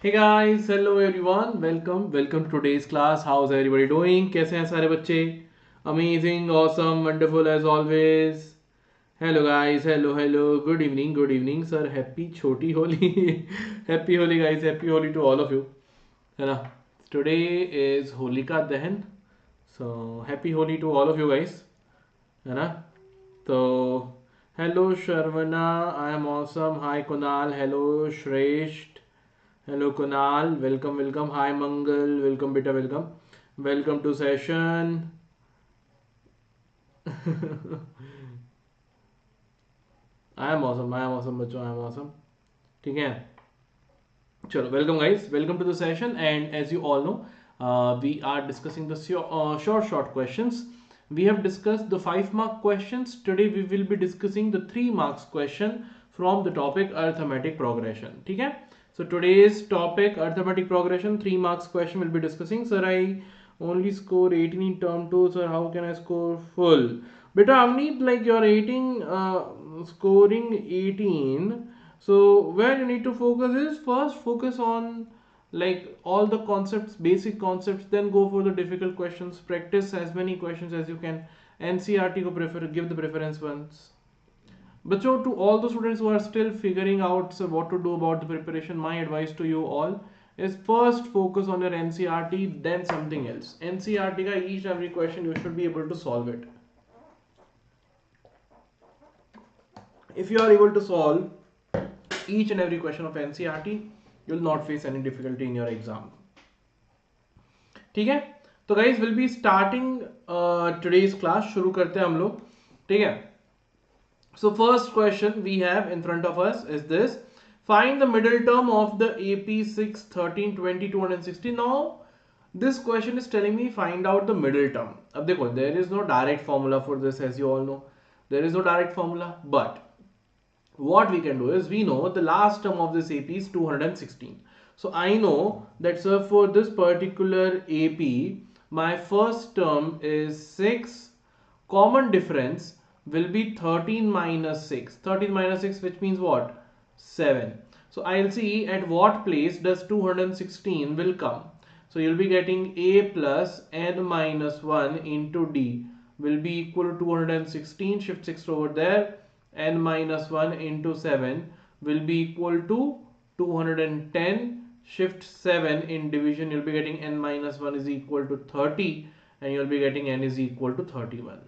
Hey guys, hello everyone, welcome to today's class. How's everybody doing? कैसे हैं सारे बच्चे? Amazing, awesome, wonderful as always. Hello guys, hello, good evening sir. Happy छोटी Holi, happy Holi guys, happy Holi to all of you. है ना? Today is Holika दहन, so happy Holi to all of you guys. है ना? तो hello Sharvana, I am awesome. Hi Kunal, hello Shresht. Hello Kunal, welcome. Hi Mangal, welcome beta, welcome. Welcome to session. I am awesome बच्चों, I am awesome. ठीक है, चलो welcome guys, welcome to the session. And as you all know, we are discussing the short questions. We have discussed the 5-mark questions. Today we will be discussing the 3 marks question from the topic arithmetic progression. ठीक है, so today's topic arithmetic progression 3 marks question will be discussing. Sir, I only score 18 in term 2. Sir, how can I score full? Beta, I need like your 18 scoring 18. So where you need to focus is first focus on like all the concepts, basic concepts, then go for the difficult questions. Practice as many questions as you can. ncrt को prefer, give the preference ones. But so to all the students who are still figuring out what to do about the preparation, my advice to you all is first focus on your ncrt, then something else. ncrt ka each and every question you should be able to solve it. If you are able to solve each and every question of ncrt, you will not face any difficulty in your exam. ठीक है, तो guys will be starting today's class. शुरू करते हैं हम लोग, ठीक है. So first question we have in front of us is this: find the middle term of the AP 6, 13, 20, 260. Now this question is telling me find out the middle term. अब देखो, there is no direct formula for this, as you all know. There is no direct formula, but what we can do is, we know the last term of this AP is 216. So I know that, sir, for this particular AP, my first term is 6. Common difference will be 13 minus 6. 13 minus 6, which means what? 7. So I'll see at what place does 216 will come. So you'll be getting a plus n minus 1 into d will be equal to 216. Shift 6 over there. N minus 1 into 7 will be equal to 210. Shift 7 in division, you'll be getting n minus 1 is equal to 30, and you'll be getting n is equal to 31.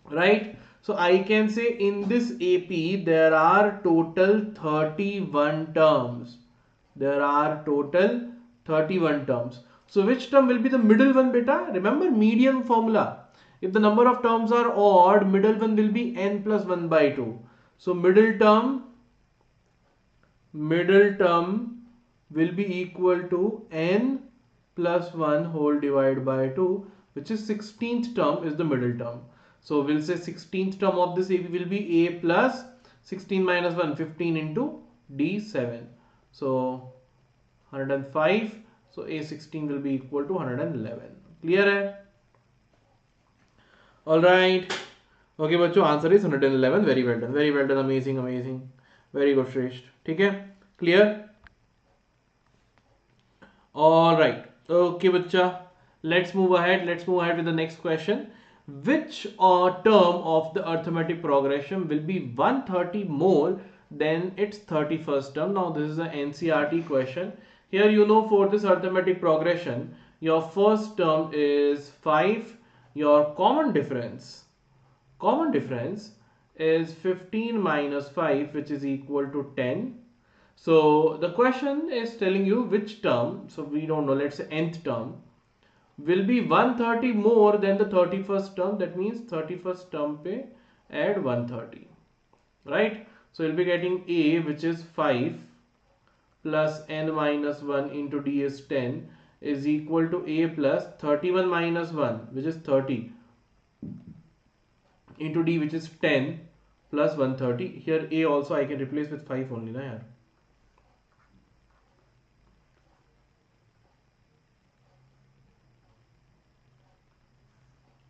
Right? So I can say in this AP there are total 31 terms. There are total 31 terms. So which term will be the middle one, beta? Remember median formula. If the number of terms are odd, middle one will be n plus 1 by 2. So middle term will be equal to n plus 1 whole divided by 2, which is 16th term is the middle term. So we'll say 16th term of this AP will be a plus 16 minus 1, 15 into d7. So 105. So a16 will be equal to 111. Clear hai? All right. Okay बच्चों, answer is 111. Very well done, amazing, very good Shresht. ठीक है, clear? All right. Okay बच्चा, let's move ahead with the next question. Which term of the arithmetic progression will be 130 more than its 31st term? Now this is an ncrt question. Here you know, for this arithmetic progression, your first term is 5. Your common difference is 15 minus 5, which is equal to 10. So the question is telling you which term, so we don't know, let's say nth term, will be 130 more than the 31st term. That means 31st term pe add 130, right? So you'll be getting a, which is 5, plus n minus 1 into d is 10, is equal to a plus 31 minus 1, which is 30, into d, which is 10, plus 130. Here a also I can replace with 5 only, na yaar.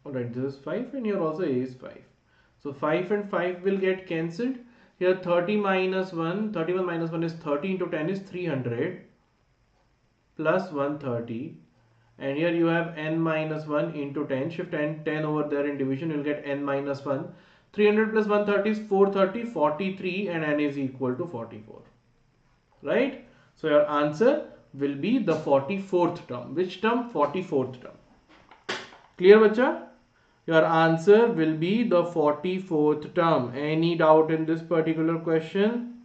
Alright, this is 5 and here also a is 5. So 5 and 5 will get cancelled. Here 30 minus 1, 31 minus 1 is 30 into 10 is 300 plus 130. And here you have n minus 1 into 10. Shift n10 over there in division, you'll get n minus 1. 300 plus 130 is 430, 43, and n is equal to 44. Right? So your answer will be the 44th term. Which term? 44th term. Clear, bacha? Your answer will be the 44th term. Any doubt in this particular question?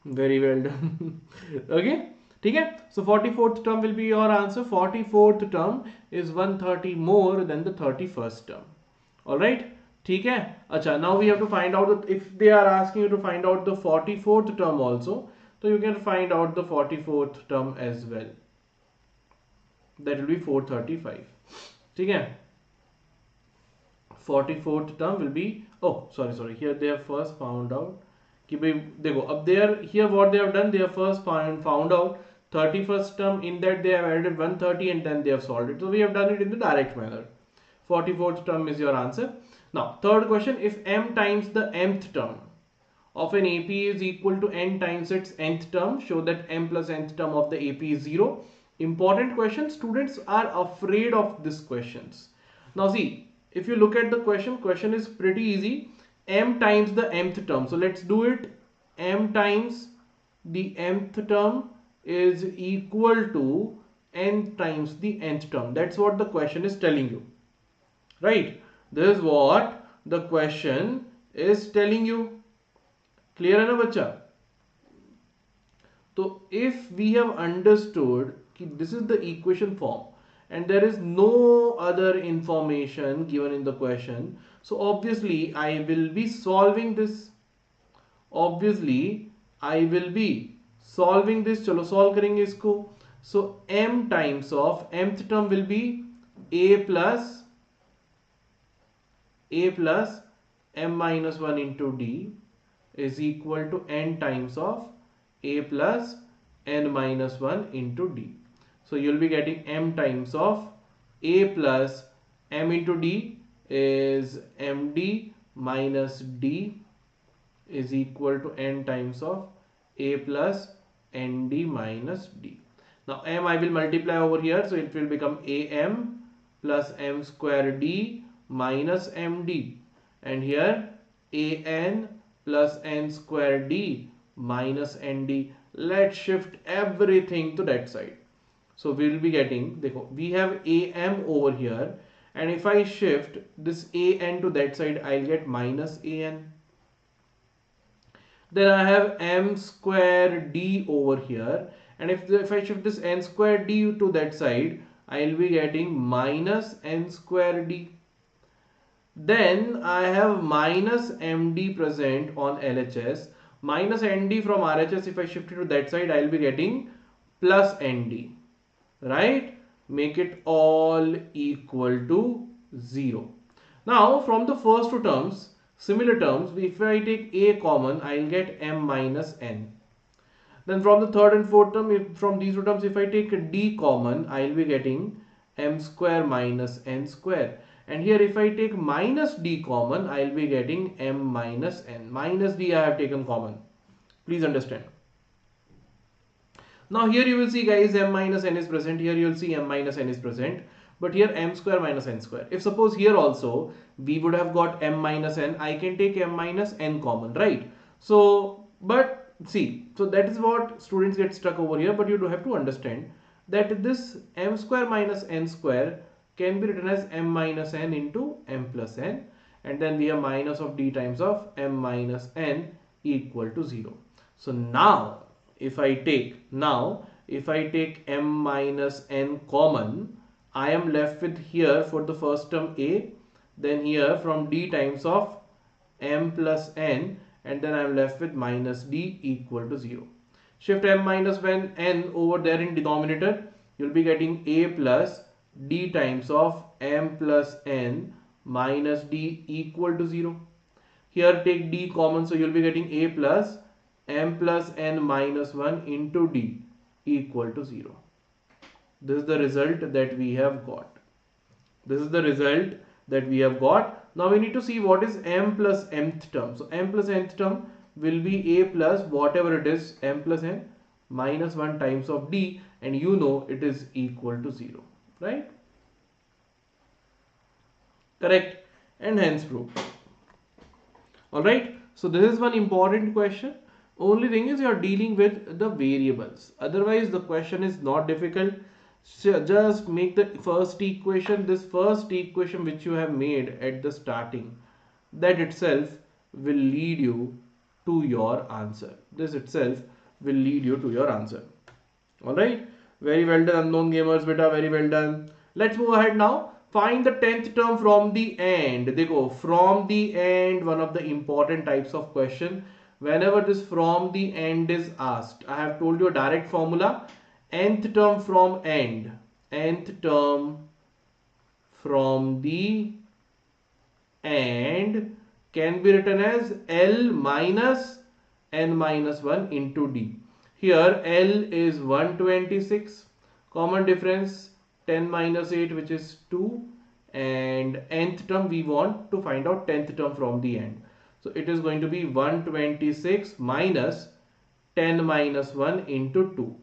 Very well done. Okay. Okay. So 44th term will be your answer. 44th term is 130 more than the 31st term. Alright. Okay. Acha, now we have to find out that if they are asking you to find out the 44th term also, so you can find out the 44th term as well. That will be 435. Okay. 44th term will be, oh sorry, here they have first found out कि भाई देखो अब they are here, what they have done, they have first found out 31st term, in that they have added 130 and then they have solved it. So we have done it in the direct manner. 44th term is your answer. Now third question, if m times the mth term of an AP is equal to n times its nth term, show that m plus nth term of the AP is 0. Important question. Students are afraid of these questions. Now see, if you look at the question is pretty easy. M times the mth term. So let's do it. M times the mth term is equal to n times the nth term. That's what the question is telling you. Right? This is what the question is telling you. Clear hai na bacha? So if we have understood that this is the equation form and there is no other information given in the question, so obviously I will be solving this. Obviously I will be solving this. Chalo solve karenge isko. So m times of mth term will be a plus m minus 1 into d is equal to n times of a plus n minus 1 into d. So you'll be getting m times of a plus m into d is md minus d is equal to n times of a plus nd minus d. Now m I will multiply over here, so it will become am plus m square d minus md, and here an plus n square d minus nd. Let's shift everything to that side. So we will be getting, we have am over here, and if I shift this an to that side, I'll get minus an. Then I have m square d over here, and if I shift this n square d to that side, I'll be getting minus n square d. Then I have minus md present on LHS, minus nd from RHS. If I shift it to that side, I'll be getting plus nd. Right? Make it all equal to 0. Now from the first two terms, similar terms, if I take a common, I'll get m minus n. Then from the third and fourth term, from these two terms, if I take d common, I'll be getting m square minus n square. And here if I take minus d common, I'll be getting m minus n. Minus d I have taken common. Please understand. Now here you will see, guys, m minus n is present. Here you will see m minus n is present. But here m square minus n square. If suppose here also we would have got m minus n, I can take m minus n common, right? So, but see, so that is what students get stuck over here. But you do have to understand that this m square minus n square can be written as m minus n into m plus n, and then we have minus of d times of m minus n equal to 0. So now if I take m minus n common, I am left with here for the first term a, then here from d times of m plus n, and then I am left with minus d equal to 0. Shift m minus n over there in denominator, you'll be getting a plus d times of m plus n minus d equal to 0. Here take d common, so you'll be getting a plus m plus n minus 1 into d equal to 0. This is the result that we have got. Now we need to see what is m plus mth term. So m plus nth term will be a plus whatever it is, m plus n minus 1 times of d, and you know it is equal to 0, right? Correct, and hence proof. Alright, so this is one important question. Only thing is you are dealing with the variables. Otherwise the question is not difficult. So just make the first equation, this first equation which you have made at the starting, that itself will lead you to your answer. This itself will lead you to your answer. Alright, very well done unknown gamers beta, very well done. Let's move ahead now. Find the 10th term from the end. Dekho, from the end, one of the important types of question. Whenever this from the end is asked, I have told you a direct formula. Nth term from end. Nth term from the end can be written as L minus n minus 1 into d. Here L is 126. Common difference 10 minus 8, which is 2, and nth term we want to find out 10th term from the end. So it is going to be 126 minus 10 minus 1 into 2.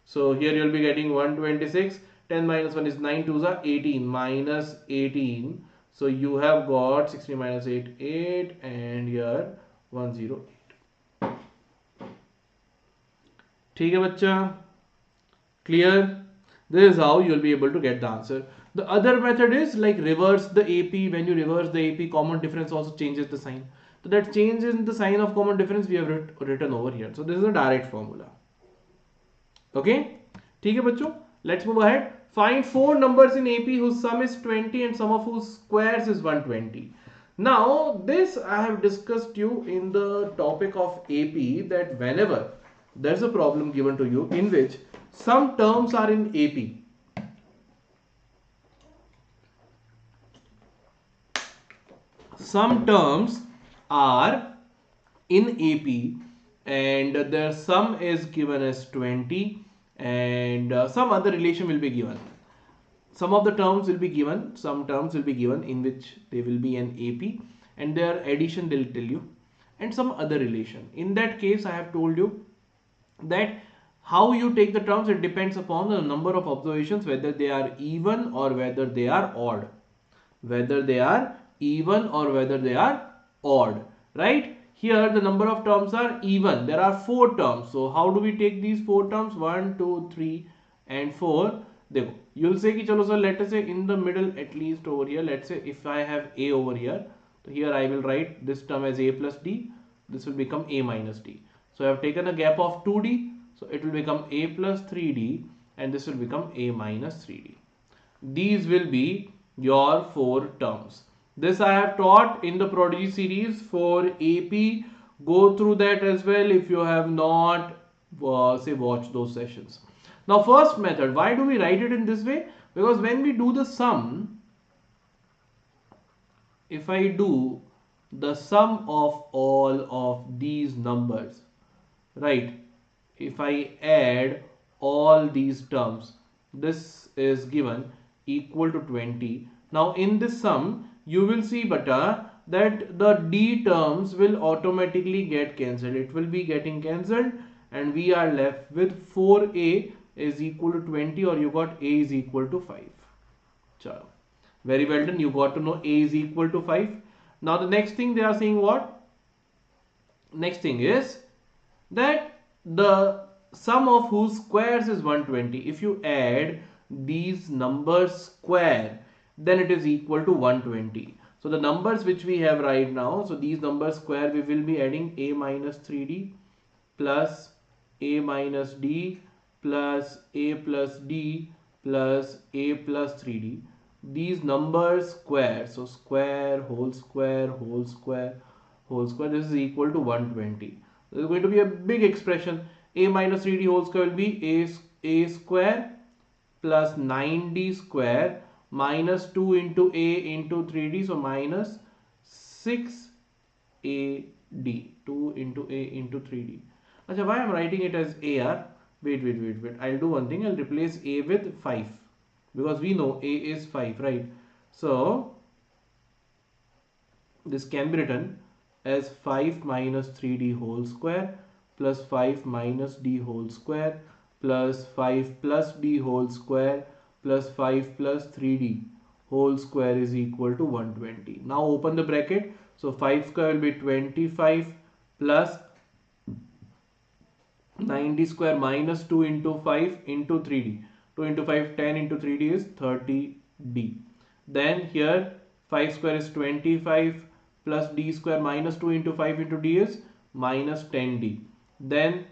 So here you will be getting 126. 10 minus 1 is 9 2s are 18 minus 18. So you have got 60 minus 8 8, and here 108. ठीक है बच्चा, clear? This is how you will be able to get the answer. The other method is like reverse the AP. When you reverse the AP, common difference also changes the sign. So that change in the sign of common difference we have written over here. So this is a direct formula. Okay, ठीक है बच्चों, let's move ahead. Find 4 numbers in AP whose sum is 20 and sum of whose squares is 120. Now this I have discussed you in the topic of AP, that whenever there's a problem given to you in which some terms are in AP, some terms are in AP and their sum is given as 20, and some other relation will be given. Some of the terms will be given, some terms will be given in which they will be an AP and their addition they'll tell you, and some other relation. In that case I have told you that how you take the terms, it depends upon the number of observations, whether they are even or whether they are odd. Whether they are even or whether they are odd, right? Here the number of terms are even. There are 4 terms. So how do we take these 4 terms? 1, 2, 3 and 4. Dekho, you'll say ki chalo sir, let us say in the middle, at least over here, let's say if I have a over here, so here I will write this term as a plus d, this will become a minus d. So I have taken a gap of 2d, so it will become a plus 3d and this will become a minus 3d. These will be your 4 terms. This I have taught in the Prodigy series for AP. Go through that as well if you have not say watched those sessions. Now first method, why do we write it in this way? Because when we do the sum, if I do the sum of all of these numbers, right, if I add all these terms, this is given equal to 20. Now in this sum you will see beta that the d terms will automatically get cancelled. It will be getting cancelled and we are left with 4a is equal to 20, or you got a is equal to 5. Chalo. Very well done, you got to know a is equal to 5. Now the next thing they are saying what? Next thing is that the sum of whose squares is 120. If you add these numbers square, then it is equal to 120. So the numbers which we have right now, so these numbers square, we will be adding a minus 3d plus a minus d plus a plus d plus a plus 3d. These numbers square, so square, whole square, whole square, whole square, this is equal to 120. There is going to be a big expression. A minus 3d whole square will be a square plus 9d square minus 2 into a into 3d, so minus 6ad, 2 into a into 3d. Achha, why I am writing it as ar? Wait, I'll do one thing, I'll replace a with 5 because we know a is 5, right? So this can be written as 5 minus 3d whole square plus 5 minus d whole square plus 5 plus d whole square plus 5 plus 3d whole square is equal to 120. Now open the bracket. So 5 square will be 25 plus 90 square minus 2 into 5 into 3d. 2 into 5, 10 into 3d is 30d. Then here 5 square is 25 plus d square minus 2 into 5 into d is minus 10d. Then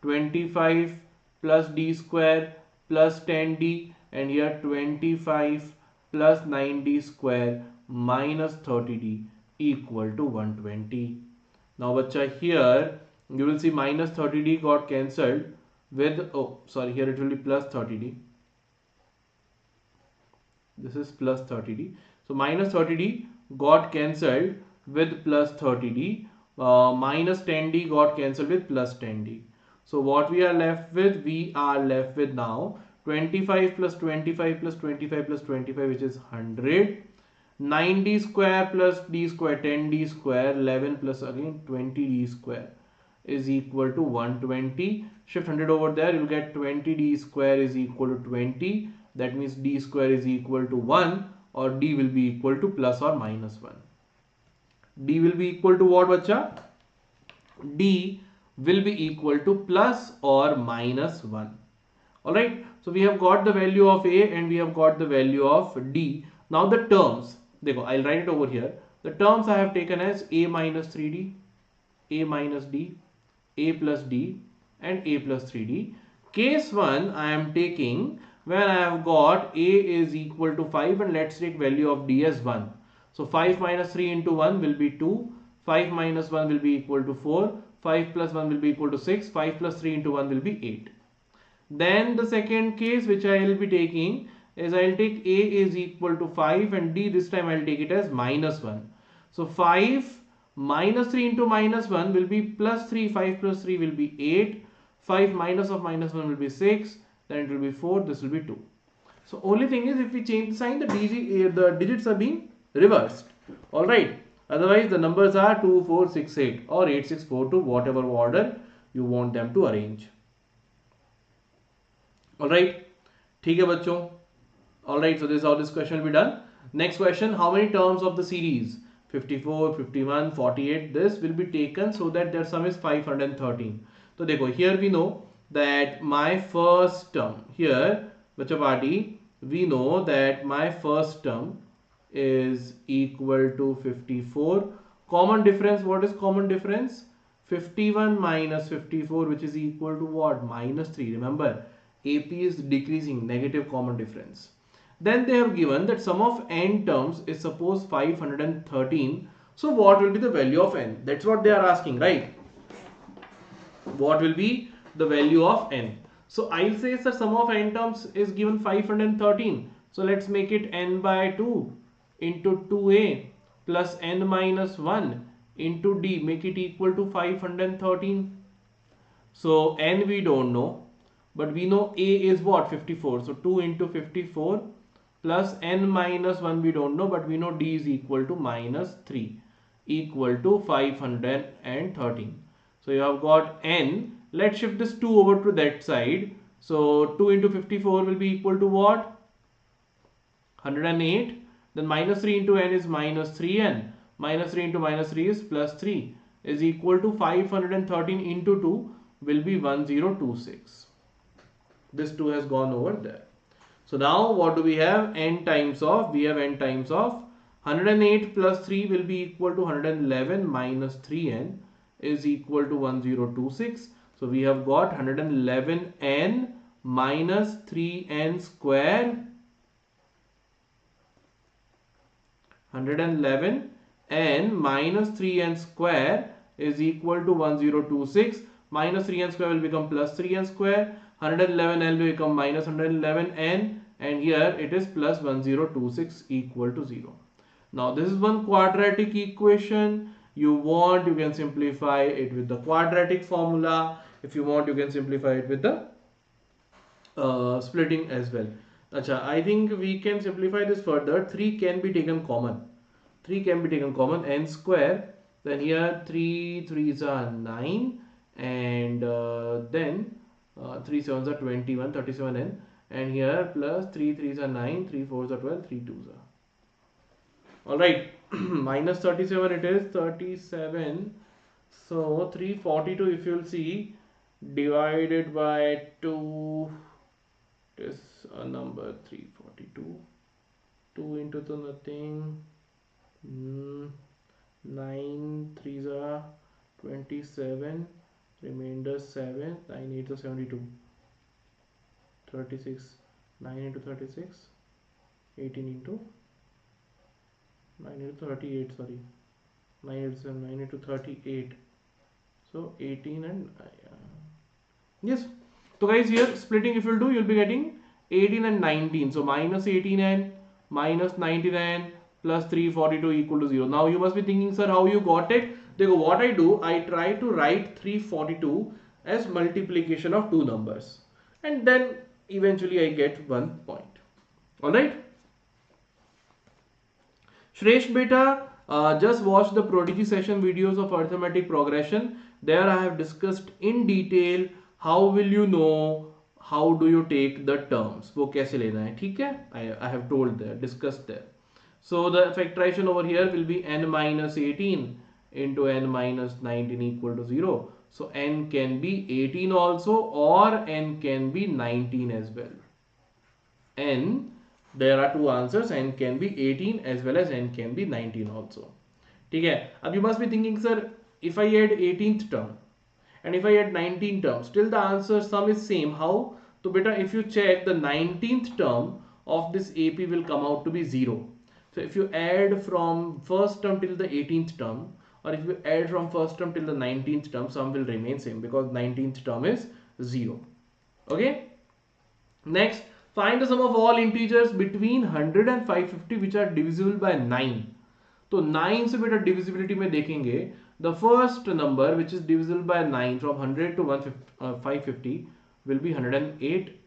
25 plus d square plus 10d, and here 25 plus 9d square minus 30d equal to 120. Now bacha, here you will see minus 30d got cancelled with, oh sorry, here it will be plus 30d. This is plus 30d. So minus 30d got cancelled with plus 30d. Minus 10d got cancelled with plus 10d. So what we are left with? We are left with now 25 plus 25 plus 25 plus 25, which is 100. 9d square plus d square, 10d square, 11 plus again 20d square is equal to 120. Shift 100 over there, you will get 20d square is equal to 20. That means d square is equal to 1, or d will be equal to plus or minus 1. D will be equal to what, bacha? D will be equal to plus or minus 1. Alright, so we have got the value of A and we have got the value of D. Now the terms, I'll write it over here. The terms I have taken as A minus 3D, A minus D, A plus D and A plus 3D. Case 1 I am taking when I have got A is equal to 5, and let's take value of D as 1. So 5 minus 3 into 1 will be 2, 5 minus 1 will be equal to 4, 5 plus 1 will be equal to 6, 5 plus 3 into 1 will be 8. Then the second case which I will be taking is I will take A is equal to 5 and D this time I will take it as minus 1. So 5 minus 3 into minus 1 will be plus 3, 5 plus 3 will be 8, 5 minus of minus 1 will be 6, then it will be 4, this will be 2. So only thing is if we change the sign, the digits are being reversed. Alright, otherwise the numbers are 2, 4, 6, 8 or 8, 6, 4, 2, whatever order you want them to arrange. Alright, ठीक है बच्चों. Alright, so this is how this question will be done. Next question, how many terms of the series? 54, 51, 48, this will be taken so that their sum is 513. So देखो, here we know that my first term, here बच्चों party, we know that my first term is equal to 54. Common difference, what is common difference? 51 minus 54, which is equal to what? Minus 3. Remember, AP is decreasing, negative common difference. Then they have given that sum of n terms is suppose 513. So what will be the value of n? That's what they are asking, right? What will be the value of n? So I'll say the sum of n terms is given 513. So let's make it n by 2 into 2a plus n minus 1 into d, make it equal to 513. So n we don't know, but we know a is what? 54. So 2 into 54 plus n minus 1 we don't know, but we know d is equal to minus 3 equal to 513. So you have got n. Let's shift this 2 over to that side. So 2 into 54 will be equal to what? 108. Then minus 3 into n is minus 3n. Minus 3 into minus 3 is plus 3 is equal to 513 into 2 will be 1026. This 2 has gone over there. So now what do we have? N times of, we have n times of 108 plus 3 will be equal to 111 minus 3n is equal to 1026. So we have got 111n minus 3n square. 111n minus 3n square is equal to 1026. Minus 3n square will become plus 3n square. 111n will become minus 111n, and here it is plus 1026 equal to 0. Now this is one quadratic equation. You want, you can simplify it with the quadratic formula. If you want, you can simplify it with the splitting as well. Acha, I think we can simplify this further. 3 can be taken common. 3 can be taken common, n square. Then here 3 3s are 9, and then 3 7s are 21, 37n, and here plus 3 3s are 9, 3 4s are 12, 3 2s are. Alright, minus 37 it is 37. So 342, if you'll see, divided by 2 is a number 342. 2 into the nothing. 9 3s are 27, remainder 7, 9 8 is 72, 36, 9 into 36, 18 into 9 into 38, sorry, 9 into 9 into 38, so 18 and yes. So guys, here splitting if you'll do, you'll be getting 18 and 19, so minus 18 and minus 99 plus 342 equal to 0. Now you must be thinking, sir, how you got it? देखो, what I do, I try to write 342 as multiplication of two numbers, and then eventually I get 1 point. Alright, Shresh beta, just watch the prodigy session videos of arithmetic progression. There I have discussed in detail how will you know how do you take the terms, वो कैसे लेना है, ठीक है? I have told there, discussed there. So the factorization over here will be n minus 18 into n minus 19 equal to 0. So n can be 18 also, or n can be 19 as well. N, there are two answers, n can be 18 as well as n can be 19 also. ठीक है? अब you must be thinking, sir, if I add 18th term and if I add 19 terms, still the answer sum is same. How? So beta, if you check, the 19th term of this AP will come out to be 0. So if you add from first term till the 18th term, or if you add from first term till the 19th term, sum will remain same because 19th term is 0. Okay. Next, find the sum of all integers between 100 and 550 which are divisible by 9. तो 9 से बेटा divisibility में देखेंगे, the first number which is divisible by 9 from 100 to 550 will be 108,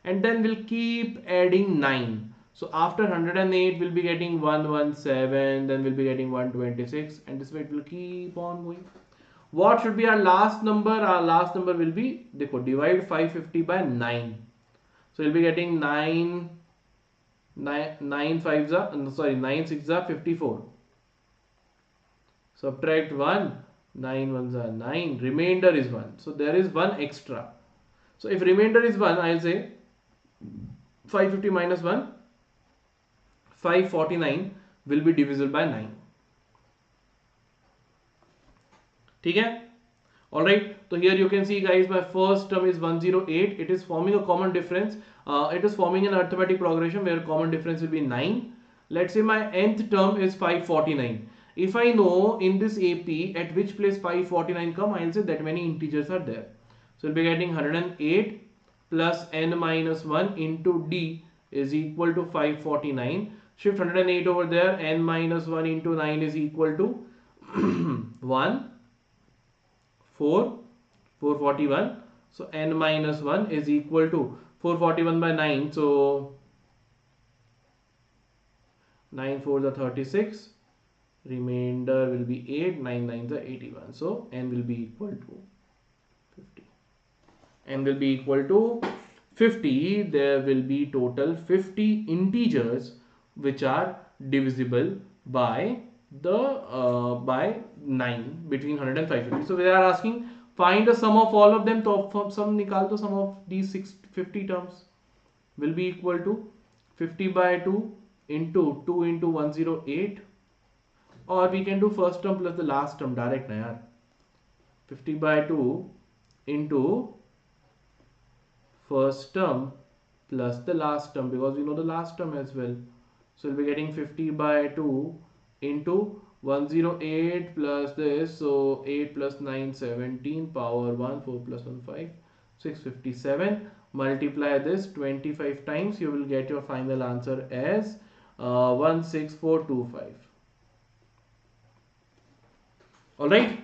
and then we'll keep adding 9. So after 108 we'll be getting 117, then we'll be getting 126, and this way it will keep on going. What should be our last number? Our last number will be, देखो, divide 550 by 9. So you'll be getting 9 5s are, sorry, 9 6s are 54. Subtract 1, 9 1s are 9, remainder is 1. So there is 1 extra. So if remainder is 1, I'll say 550 minus 1, 549 will be divisible by 9. ठीक है? Alright, so here you can see, guys, my first term is 108. It is forming a common difference. It is forming an arithmetic progression where common difference will be 9. Let's say my nth term is 549. If I know in this AP at which place 549 come, I'll say that many integers are there. So we'll be getting 108 plus n minus 1 into d is equal to 549. Shift 108 over there, n minus 1 into 9 is equal to 1, 4, 441. So n minus 1 is equal to 441 by 9. So 9 4s are 36. Remainder will be 8, 9 9s are 81. So n will be equal to 50. N will be equal to 50. There will be total 50 integers which are divisible by the by 9 between 100 and 550. So they are asking, find the sum of all of them. So sum nikal to sum of these 650 terms will be equal to 50 by 2 into 2 into 108, or we can do first term plus the last term direct na yaar. 50 by 2 into first term plus the last term, because we know the last term as well. So we'll be getting 50 by 2 into 108 plus this, so 8 plus 9 17, power 1, 4 plus 1 5, 657. Multiply this 25 times, you will get your final answer as 16425. Alright,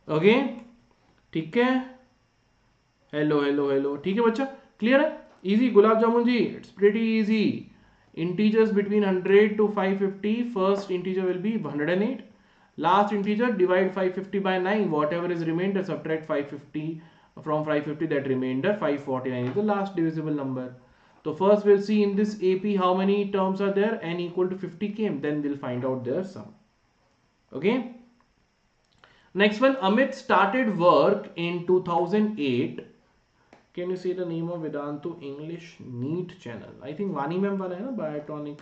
okay, ठीक है, hello, ठीक है बच्चा, clear है, easy, gulab jamun ji, it's pretty easy. Integers between 100 to 550, first integer will be 108. Last integer, divide 550 by 9. Whatever is remainder, subtract 550 from 550, that remainder 549 is the last divisible number. So first we'll see in this AP how many terms are there. N equal to 50 came. Then we'll find out their sum. Okay. Next one, Amit started work in 2008. Can you see the name of Vedantu English NEET channel? I think Vani ma'am wala hai na, Biotonic.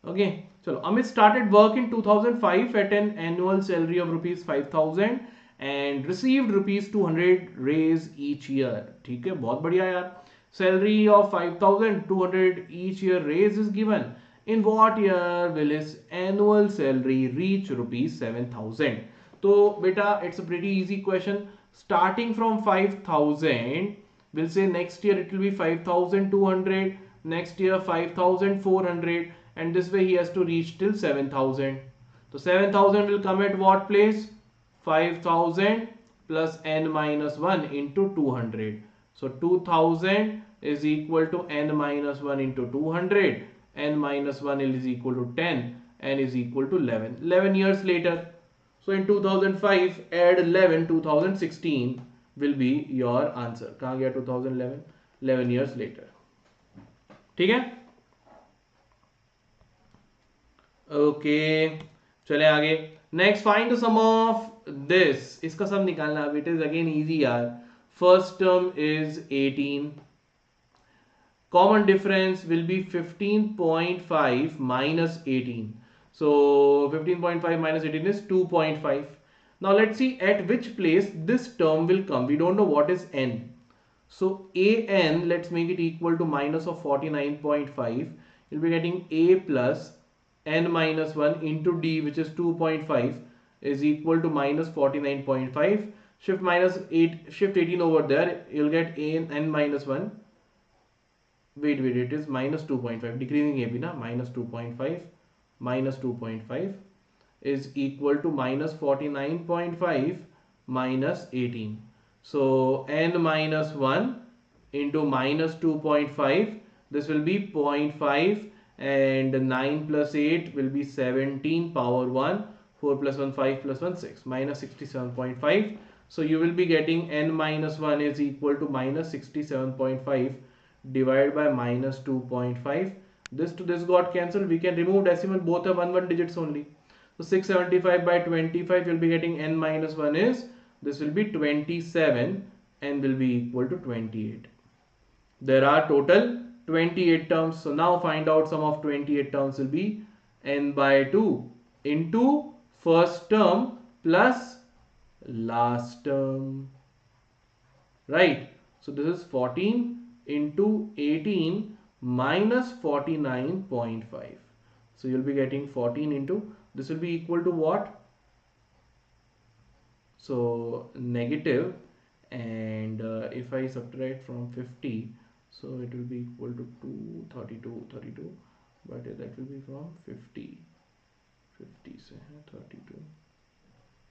Okay, so Amit started work in 2005 at an annual salary of rupees 5,000 and received rupees 200 raise each year. ठीक है, बहुत बढ़िया यार. Salary of 5,000, 200 each year raise is given. In what year will his annual salary reach rupees 7,000? So beta, it's a pretty easy question. Starting from 5,000, we'll say next year it will be 5,200, next year 5,400, and this way he has to reach till 7,000. So 7,000 will come at what place? 5,000 plus n minus 1 into 200. So 2,000 is equal to n minus 1 into 200. N minus 1 is equal to 10. N is equal to 11. 11 years later. So in 2005, add 11, 2016 will be your answer. कहाँ गया 2011? 11 years later. ठीक है? Okay. चले आगे. Next, find the sum of this. इसका sum निकालना. It is again easy यार. First term is 18. Common difference will be 15.5 minus 18. So 15.5 minus 18 is 2.5. Now let's see at which place this term will come. We don't know what is n. So an, let's make it equal to minus of 49.5. You'll be getting a plus n minus 1 into d, which is 2.5, is equal to minus 49.5. Shift minus 8, shift 18 over there. You'll get a n minus 1. Wait, it is minus 2.5. Decreasing a b na, minus 2.5. Minus 2.5 is equal to minus 49.5 minus 18. So n minus 1 into minus 2.5, this will be 0.5, and 9 plus 8 will be 17 power 1, 4 plus 1 5 plus 1 6, minus 67.5. So you will be getting n minus 1 is equal to minus 67.5 divided by minus 2.5. This to this got cancelled. We can remove decimal, both are 1 digits only. So 675 by 25, you'll be getting n minus 1 is, this will be 27 and will be equal to 28. There are total 28 terms. So now find out sum of 28 terms will be n by 2 into first term plus last term. Right. So this is 14 into 18 minus 49.5. So you'll be getting 14 into, this will be equal to what? So negative, and if I subtract from 50, so it will be equal to 32, but that will be from 50 say 32,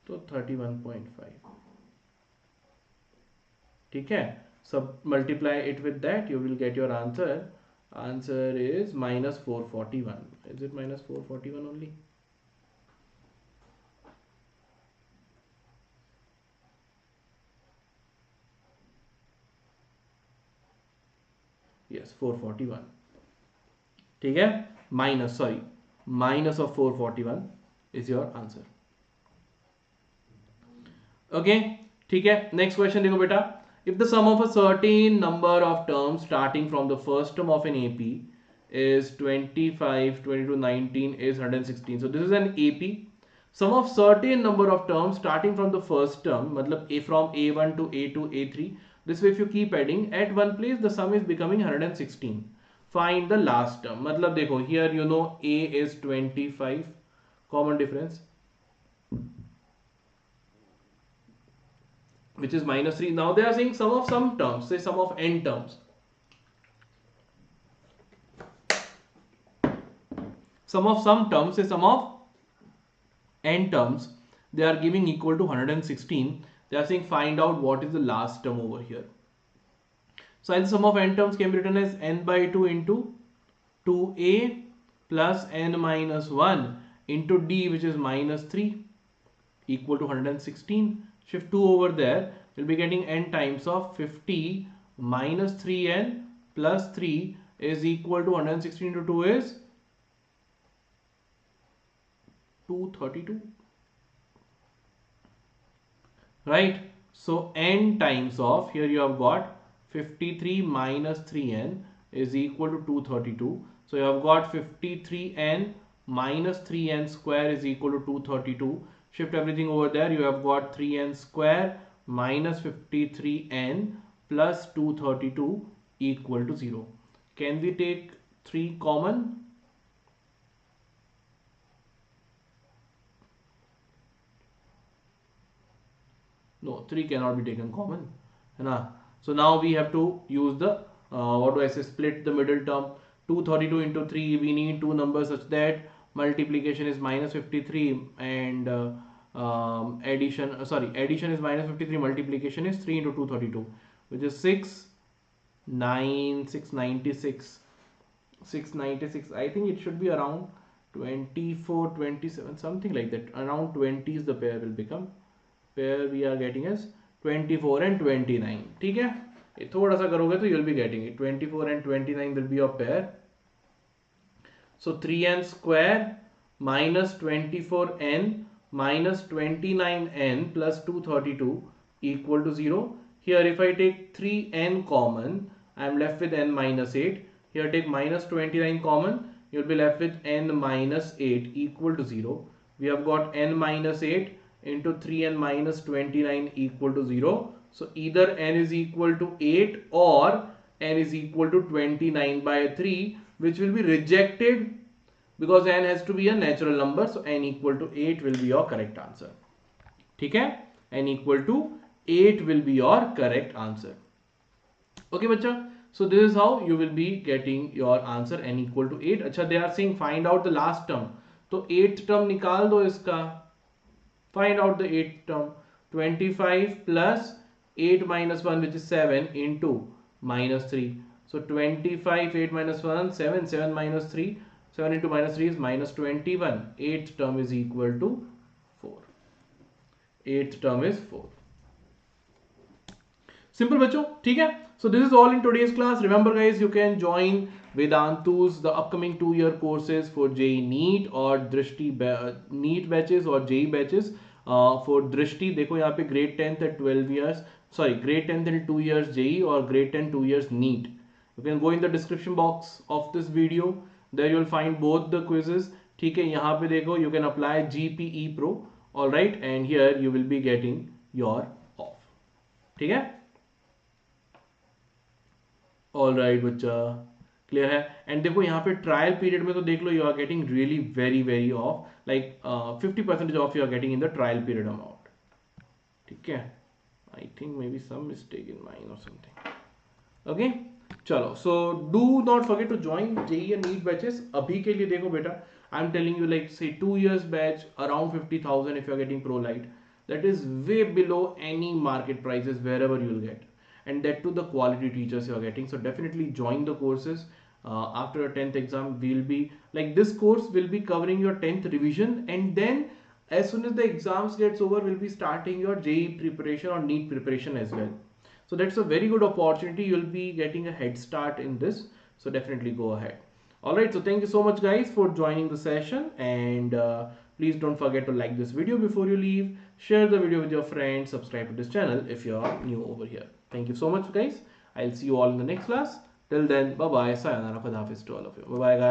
so 31.5. ठीक है, sub multiply it with that, you will get your answer. Answer is minus 441. Is it minus 441 only? Yes, 441. ठीक है, minus of 441 is your answer. Okay, ठीक है. Next question देखो बेटा. If the sum of a certain number of terms starting from the first term of an AP is 25, 22, 19 is 116. So this is an AP. Sum of certain number of terms starting from the first term, मतलब from A1 to A2, A3. This way if you keep adding at one place, the sum is becoming 116. Find the last term. मतलब देखो, here you know A is 25. Common difference, which is minus 3. Now they are saying sum of some terms, say sum of n terms. Sum of some terms, say sum of n terms. They are giving equal to 116. They are saying find out what is the last term over here. So the sum of n terms can be written as n by 2 into 2a plus n minus 1 into d, which is minus 3, equal to 116. Shift 2 over there, we'll be getting n times of 50 minus 3n plus 3 is equal to 116 into 2 is 232. Right? So n times of, here you have got 53 minus 3n is equal to 232. So you have got 53n minus 3n square is equal to 232. Shift everything over there, you have got 3n square minus 53n plus 232 equal to 0. Can we take 3 common? No, 3 cannot be taken common. So now we have to use the, what do I say, split the middle term. 232 into 3, we need two numbers such that multiplication is minus 53 and addition is minus 53, multiplication is 3 into 232, which is 696. I think it should be around 24, 27, something like that. Around 20 is the pair will become. Pair we are getting as 24 and 29. ठीक है, ये थोड़ा सा करोगे तो you'll be getting it. 24 and 29 will be your pair. So 3n square minus 24n minus 29n plus 232 equal to 0. Here if I take 3n common, I am left with n minus 8. Here take minus 29 common, you will be left with n minus 8 equal to 0. We have got n minus 8 into 3n minus 29 equal to 0. So either n is equal to 8 or n is equal to 29 by 3, which will be rejected because n has to be a natural number. So n equal to 8 will be your correct answer. ठीक है, n equal to 8 will be your correct answer. Okay बच्चा, so this is how you will be getting your answer, n equal to 8. अच्छा, they are saying find out the last term, तो 8th term निकाल दो इसका. Find out the 8th term. 25 plus 8 minus 1, which is 7, into minus 3. So 25, 8 minus 1, 7, 7 minus 3. 7 into minus 3 is minus 21. 8th term is equal to 4. 8th term is 4. Simple बच्चों, ठीक है. So this is all in today's class. Remember guys, you can join Vedantu's the upcoming 2-year courses for JEE NEET or Drishti NEET batches or JEE batches. For Drishti देखो यहाँ पे grade 10th at 12 years, sorry grade 10th and 2 years JEE or grade 10 2 years NEET. You can go in the description box of this video. There you will find both the quizzes. ठीक है, यहाँ पे देखो you can apply GPE Pro. All right, and here you will be getting your off. ठीक है. All right बच्चा, clear है. And देखो यहाँ पे ट्रायल पीरियड में तो देख लो, you are getting really very off, like 50% off you are getting in the trial period amount. ठीक है, I think may be some mistake in mine और समथिंग. ओके, चलो. So do not forget to join JEE and NEET batches. अभी के लिए देखो बेटा, I am telling you like say 2 years batch around 50,000 if you are getting pro light. That is way below any market prices wherever you will get, and that to the quality teachers you are getting. So definitely join the courses. After a 10th exam, we'll be like, this course will be covering your 10th revision, and then as soon as the exams gets over, we'll be starting your JEE preparation or NEET preparation as well. So that's a very good opportunity. You'll be getting a head start in this, so definitely go ahead. All right, so thank you so much guys for joining the session, and please don't forget to like this video before you leave. Share the video with your friends. Subscribe to this channel if you are new over here. Thank you so much guys. I'll see you all in the next class. Till then, bye bye. Sayonara. Khudafis to all of you. Bye bye guys.